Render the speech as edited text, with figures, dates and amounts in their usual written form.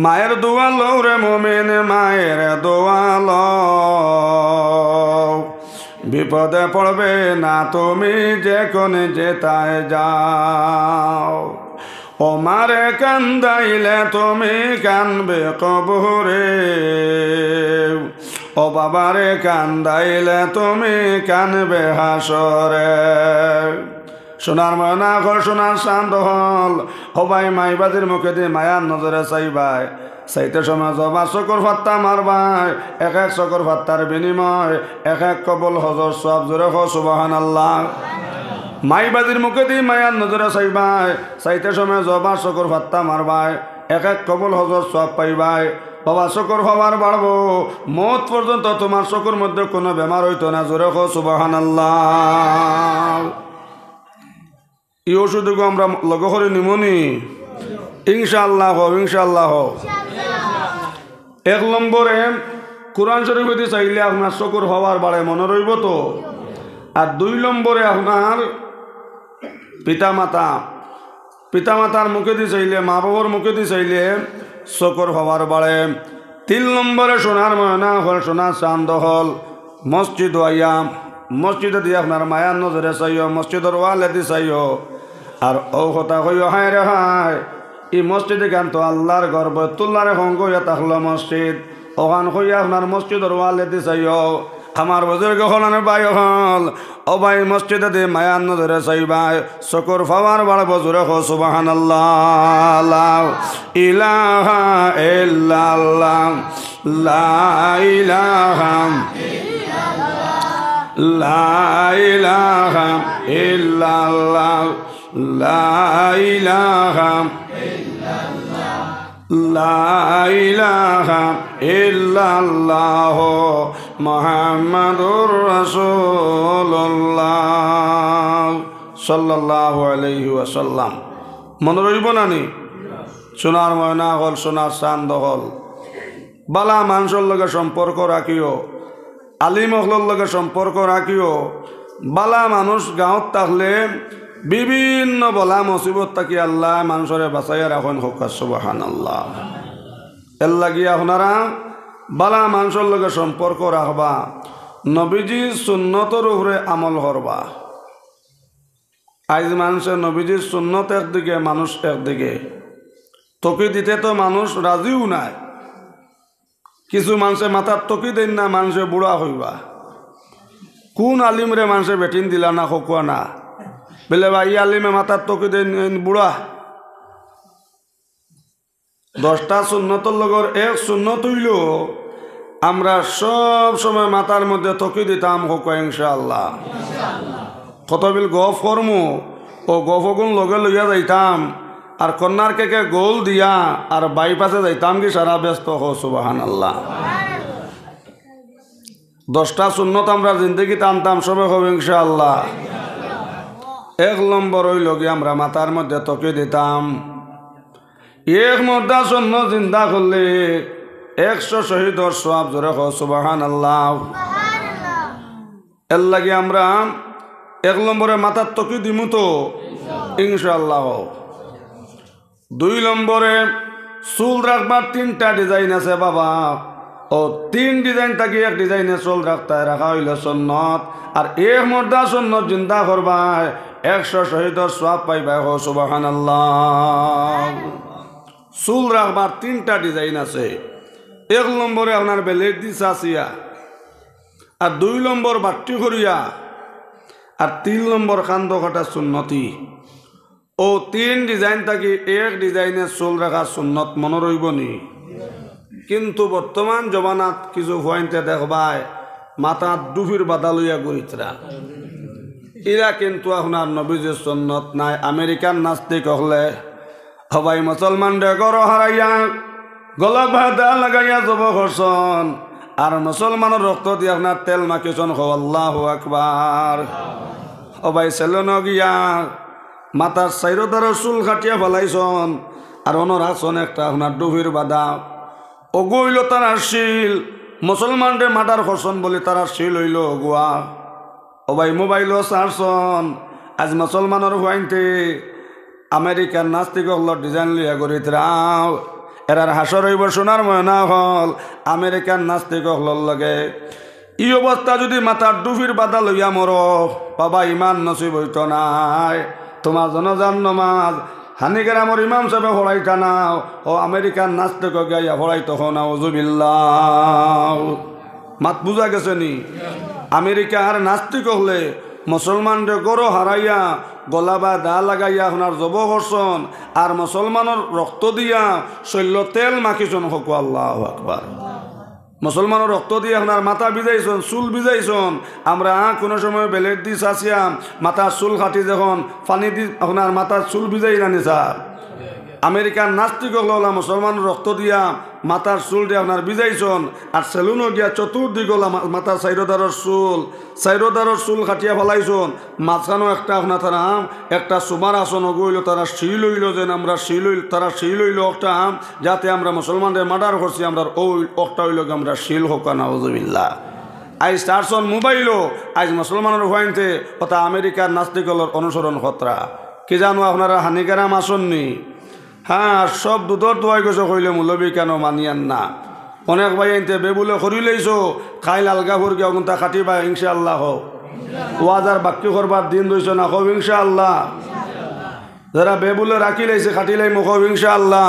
মায়ের দোয়া লও রে মুমিন মায়ের দোয়া লও বিপদে পড়বে না তুমি যে কোন যেতায় যাও ও মারে কান্দাইলে তুমি কানবে কবরে ও বাবারে কান্দাইলে তুমি কানবে হাসরে সোনার ময়না ঘর সোনার শান্ত হল হবাই মাইবাদের মুখে দিয়ে মায়ার নজরে চাইবাই চাইতে সময় জবা চকর ফাত্তা মারবাই এক এক চকর ফাত্তার বিনিময় এক এক কবল হজর সব জোরে হ সুবহানাল্লাহ মাইবাদির মুখে দিয়ে মায়ার নজরে চাইবাই চাইতে সময় জবা চকর ফাত্তা মারবাই এক এক কবল হজর সব পাইবাই বাবা চকর হবার বাড়বো মত পর্যন্ত তোমার চকর মধ্যে কোনো বেমার হইতো না জোরে হ সুবহানাল্লাহ এই ওষুধকে আমরা লগে করে নিমনি ইনশাআল্লাহ ইনশাআল্লাহ এক নম্বরে কোরআন শরীফ হইতে চাইলে আপনার চকুর হওয়ার বাড়ে মনে রইব তো আর দুই নম্বরে আপনার পিতামাতার মুখে দিয়ে চাইলে মা বাবার মুখে দিয়ে চাইলে চকুর হওয়ার বাড়ে তিন নম্বরে সোনার ময়না হল সোনার চান্দ হল মসজিদ আইয়া মসজিদে দিয়ে আপনার মায়ার নজরে চাইও মসজিদের ওয়ালে দিয়ে চাইও আর ও কথা কইও হায় রে হায় এই মসজিদে গান তো আল্লাহর ঘর বৈতুল্লাহরে সঙ্গ হইয়া থাকলো মসজিদ ওখান হইয়া আপনার মসজিদের ওয়ালে দিয়ে চাইও আমার বুজুর্গ হলানো বাই হল ও ভাই মসজিদে দিয়ে মায়ার নজরে চাইবাই চকুর ফাওয়ার বাড়ব জোরে হো সুবহানাল্লাহ ইলাহা ইল্লাল্লাহ লা ইলাহা লা ইলাহা ইল্লাল্লাহ লা ইলাহা লা ইলাহা ইল্লাল্লাহ মুহাম্মাদুর রাসূলুল্লাহ সাল্লাল্লাহু আলাইহি ওয়াসাল্লাম মনে রইব না নি সোনার ময়না হল সোনার চান্দ হল বালা মানুষের লগে সম্পর্ক রাখিও আলিম হলের লগে সম্পর্ক রাখিও বালা মানুষ গাঁৱত থাকলে বিভিন্ন বলা মুসিবত থাকি আল্লাহ মানুষরে বাঁচাইয়া রাখেন হোক সুবহানাল্লাহ এর লাগিয়া আপনারা বালা মানুষের লগে সম্পর্ক রাখবা নবীজি সুন্নতর উপরে আমল করবা আজ মানুষের নবীজির সুন্নত একদিকে মানুষ একদিকে তকি দিতে তো মানুষ রাজিও নাই কিছু মানুষে মাথার তকি দেন না মানুষে বুড়া হইবা কোন আলিমরে মানুষে বেটিন দিলা না খোকুয়া না বলে ভাই আলিমে মাথার তকি দেন বুড়া 10টা সুন্নতর লগর এক সুন্নত হইল আমরা সব সময় মাথার মধ্যে তকি দিতাম খোকুয়া ইনশাআল্লাহ কত বিল গফ করমু ও গফগুন লগে লইয়া যাইতাম আর কন্যার কেকে গোল দিয়া আর বাইপাসে যাইতাম কি সারা ব্যস্ত হো সুবহানাল্লাহ 10টা সুন্নত আমরা জিন্দগিতে আনতাম সবে হবে ইনশাআল্লাহ এক নম্বর হইল গিয়ে আমরা মাথার মধ্যে তকি দিতাম এক মধ্যা সুন্নত জিন্দা করলে 100 শহীদর সওয়াব জোরে হো সুবহানাল্লাহ এর লাগি আমরা এক নম্বরে মাথার তকি দিমু তো ইনশাআল্লাহ 2 নম্বরে চুল রাখবার 3টা ডিজাইন আছে বাবা ও 3 ডিজাইন থাকি এক ডিজাইনে চুল রাখা হইল সুন্নত আর এক মর্দা সুন্নত জিন্দা করবাই 100 শহীদর সওয়াব পাইবাই হো সুবহানাল্লাহ চুল রাখবার 3টা ডিজাইন আছে এক নম্বরে আপনার বেলেট দি চাচিয়া আর 2 নম্বর বাট্টি করিয়া আর 3 নম্বর কান্দ কাটা সুন্নতি ও 3 ডিজাইন থাকি এক ডিজাইনে চুল রাখা সুন্নত মনে রইব নি কিন্তু বর্তমান জমানাত কিছু হইতে দেখবাই মাথা ডুফির বাধা লইয়া গরিতরা এরা কিন্তু আপনার নবীজির সুন্নত নাই আমেরিকান নাস্তিক হলে হবাই মুসলমান রে গর হারাইয়া গলা বাধা লাগাইয়া জব করছন আর মুসলমানের রক্ত দিয়ে আপনার তেল মাখিছন হো আল্লাহু আকবার হবাই সেলন গিয়া মাথার চাইরোদার চুল কাটিয়া ফেলাইছন আর অনর আসন একটা আপনার ডুফির বাধা অগুইল তারা শিল মুসলমানরে মার্ডার করছন বলে তারা শিল হইল অগুয়া ও ভাই মোবাইলও চারছন আজ মুসলমানের হুয়াইতে আমেরিকার নাস্তিক হল ডিজাইন লিয়া করি রাও এরার হাসর হইব সোনার ময়না হল আমেরিকান নাস্তিক হল লাগে। ই অবস্থা যদি মাথার ডুফির বাধা লইয়া মর বাবা ইমান নসিব হইত নাই। তোমার জনজান নমাজ হানিগ্রামর ইমাম সাহেব হরাইতা নাও ও আমেরিকান নাস্তিক গাইয়া হরাইত নাউজুবিল্লাহ। মাত বুঝা গেছে নি? আমেরিকা আর নাস্তিক হলে মুসলমানরে গরো হারাইয়া গলা বা দা লাগাইয়া আপনার জব করছন আর মুসলমানের রক্ত দিয়া শৈল্য তেল মাখিছন হকু আল্লাহু আকবার। মুসলমানের রক্ত দিয়ে আপনার মাথা ভিজাইছন, চুল ভিজাইছন। আমরা কোনো সময় বেলেট দি চাচিয়াম মাথার চুল কাটি যখন পানি দি আপনার মাথার চুল ভিজাই না নিছা। আমেরিকান নাস্তিক হল মুসলমানের রক্ত দিয়া মাথার চুল দিয়ে আপনার ভিজাইছন আর সেলুনও গিয়া চতুর্দিক মাথার চাইরোদারর চুল কাটিয়া ফেলাইছন। মাঝখানো একটা আপনার তারা একটা সুমার আসন গইল তারা শিল হইল যেন আমরা তারা শিল হইল একটা যাতে আমরা মুসলমানদের মার্ডার করছি আমরা ওই একটা হইল আমরা শিল হোক নাউজুবিল্লাহ। আজ স্টারসন মোবাইলও আজ মুসলমানের হইতে কথা আমেরিকার নাস্তিকলের অনুসরণ খতরা কি জানো আপনারা হানিকারাম আসননি। হ্যাঁ সব দুধর দোয়াই গেছে কইলে মূলবী কেন মানিয়ান না। অনেক ভাই আনতে বেবুলে করি লইছো খাইল আলগা ফুরকে অগুনটা কাটিবা ইনশাআল্লাহ হোক। ওয়াজার বাক্য করবার দিন রইছ না হোক ইনশাআল্লাহ। যারা বেবুলে রাখি লাইছে কাটি লাই মুখ ইনশাআল্লাহ।